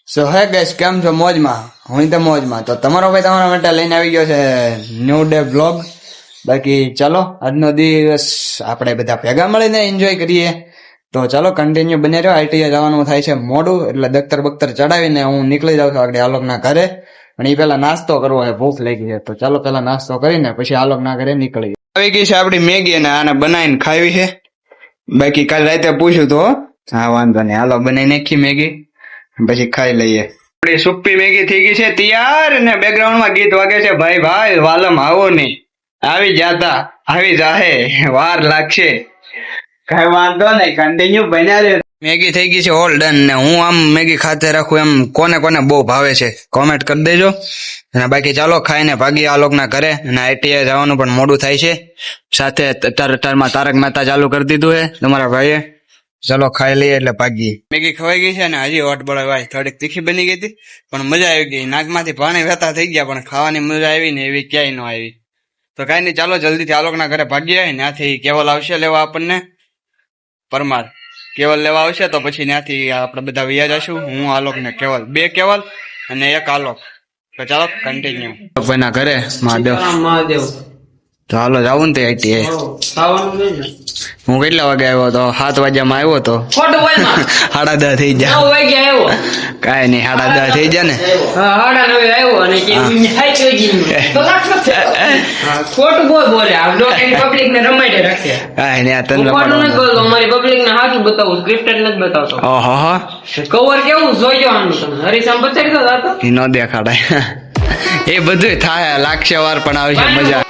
સો હે ગાઈસ, કેમ છો? મોજમાં? હું તો મોજમાં. તો તમારો ભાઈ તમારા માટે લઈને આવી ગયો છે ન્યૂ ડે બ્લોગ. બાકી ચાલો આજનો દિવસ આપણે બધા ભેગા મળીને એન્જોય કરીએ. તો ચાલો કન્ટિન્યુ બને રહ્યો. આઈટીઆઈ જવાનું થાય છે મોડું, એટલે દફતર બખ્તર ચડાવીને હું નીકળી જાઉં છું આગળ આલોકના ઘરે. પણ એ પેલા નાસ્તો કરવો છે, ભૂખ લાગી છે. તો ચાલો પેલા નાસ્તો કરીને પછી આલોકના ઘરે નીકળીએ. આવી ગઈ છે આપડી મેગી અને આને બનાવીને ખાવી છે. બાકી કાલ રાતે પૂછ્યું તો હા વાંધો નહીં, હાલો બનાવી નાખી મેગી પછી ખાઈ લઈએ. આપડી સુપ્પી મેગી થઈ ગઈ છે તૈયાર ને બેકગ્રાઉન્ડમાં ગીત વાગે છે ભાઈ ભાઈ વાલમ આવો નહીં, આવી જાતા આવી જાહે વાર લાગશે, કઈ વાંધો નહીં, કન્ટિન્યુ બન્યા રહે. મેગી થઈ ગઈ છે ઓલ ડન ને હું આમ મેગી ખાતે રાખું એમ કોને કોને બહુ ભાવે છે કોમેન્ટ કરી દેજો. અને બાકી ચાલો ખાઈને ભાગીએ આ લોકના ઘરે. અને આઈટીઆઈ જવાનું પણ મોડું થાય છે, સાથે અતારમાં તારક મહેતા ચાલુ કરી દીધું છે તમારા ભાઈએ. ચલો ખાઈ લઈએ એટલે ભાગીએ. મેગી ખવાઈ ગઈ છે ને હજી હોટ બળવાય થોડીક તીખી બની ગઈ હતી પણ મજા આવી ગઈ. નાકમાંથી પાણી વહેતા થઈ ગયા પણ ખાવાની મજા આવી ને એવી ક્યાંય ન આવી. તો કઈ નહીં, ચાલો જલ્દીથી આલોકના ઘરે ભાગીએ. ત્યાંથી કેવલ આવશે લેવા આપણને, પરમાર કેવલ લેવા આવશે તો પછી ત્યાંથી આપણે બધા વૈયા જશું. હું આલોક ને કેવલ, બે કેવલ અને એક આલોક. તો ચાલો કન્ટિન્યુ. ભાઈના ઘરે મહાદેવ. તો હાલો જાવું ને તે આઈટીઆઈ. હું કેટલા વાગે આવ્યો હતો? 7 વાગ્યામાં આવ્યો હતો. 10:30 થઈ જાય. 9 વાગે આવ્યો. કાંઈ નહીં, 10:30 થઈ જાય ને. 9:30 આવ્યો અને ખોટું બોલે પબ્લિક ને રમાડે રાખે. કાંઈ નહીં, આ તને અમારી પબ્લિક ને હાજુ બતાવું, સ્ક્રિપ્ટેડ નથી બતાવતો. ઓહો, કવર કેવું જોઈજો આનું તમે હરીસામ બતાવી દો તો ન દેખાડાય. એ બધું થાય, લાગશે વાર પણ આવશે મજા.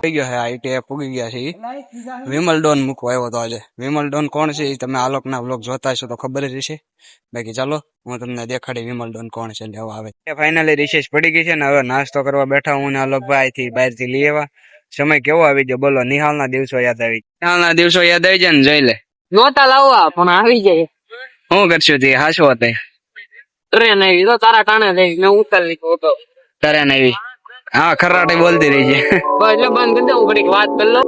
થઈ ગયો છે આઈટીઆઈ પૂગી ગયા છે. વિમલ ડોન મૂકવા આવ્યો હતો આજે. વિમલ ડોન કોણ છે એ તમે આલોકના વ્લોગ જોતા હશો તો ખબર જ હશે. બાકી ચાલો હું તમને દેખાડી વિમલ ડોન કોણ છે લેવા આવે. ફાઇનલી રિસેસ પડી ગઈ છે ને હવે નાસ્તો કરવા બેઠા હું ને આલોકભાઈ થી બહારથી લઈ આવ્યા. સમય કેવો આવી ગયો બોલો, નિહાળના દિવસો યાદ આવી. નિહાળના દિવસો યાદ આવી જાય ને, જોઈ લે. નોતા લાવવા પણ આવી જાય. શું કરશું તે હાશો હતા? ટ્રેન આવી તો તારા ટાણે લઈ મેં ઉતાર લીધો હતો. ટ્રેન આવી? હા, ખરાટી બોલતી રહી છે. એટલે બંધ કરી દઉં, ઘડીક વાત કરી લો.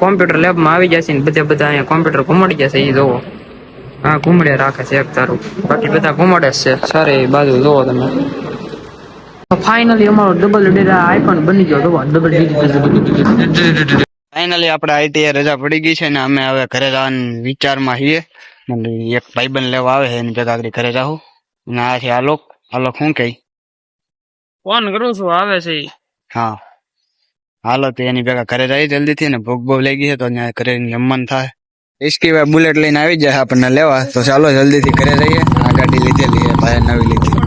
કોમ્પ્યુટર લેબમાં આવી જશે ને બધા અહીંયા કોમ્પ્યુટર ઘુમાડી જશે. એ જોવો, હા ઘુમડે રાખે છે એક તારું, બાકી બધા ઘુમાડે જ છે. સારી બાજુ જોવો તમે. ફાઇનલી અમારો ડબલ ડેટા આઇકોન બની ગયો. ફાઇનલી આપણે આઈટીઆઈ રજા પડી ગઈ છે ને અમે હવે ઘરે જવાના વિચારમાં છીએ. એક ભાઈબંધ લેવા આવે છે એની ભેગા આગળ ઘરે જાઉં. અને આ છે આલોક. આલોક શું કઈ ફોન કરું છું, આવે છે. હા હાલો તો એની ભેગા ઘરે જાય જલ્દીથી ને. ભૂખ બહુ લાગી છે તો ત્યાં ઘરે જમવાનું થાય. ઇસકી ભાઈ બુલેટ લઈને આવી જાય આપણને લેવા. તો ચાલો જલ્દીથી ઘરે જઈએ. આ ગાડી લીધેલી છે ભાઈ, નવી લીધી.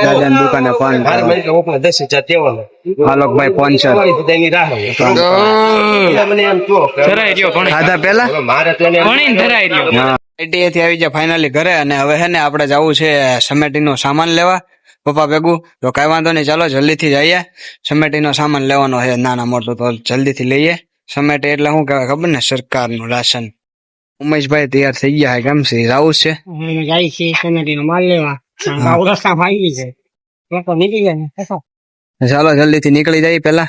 દાદાની દુકાને પાન આલોકભાઈ પંચર ખાધા પેલા આઈટીઆઈ થી આવી જાય ફાઇનલી ઘરે. અને હવે હે ને આપણે જવું છે સમેટીનો સામાન લેવા પપ્પા ભેગું. તો કઈ વાંધો નહીં, ચાલો જલ્દીથી જઈએ. સમેટીનો સામાન લેવાનો છે નાના મોટું, તો જલ્દીથી લઈએ. સમેટી એટલે શું કહેવાય ખબર ને? સરકારનું રાશન. ઉમેશભાઈ તૈયાર થઈ ગયા છે, કેમ છે જવું છે? જાય છે સમેટીનો માલ લેવા. રસ્તા ભાઈ છે નીકળી જાય. ચાલો જલ્દીથી નીકળી જાય. પેલા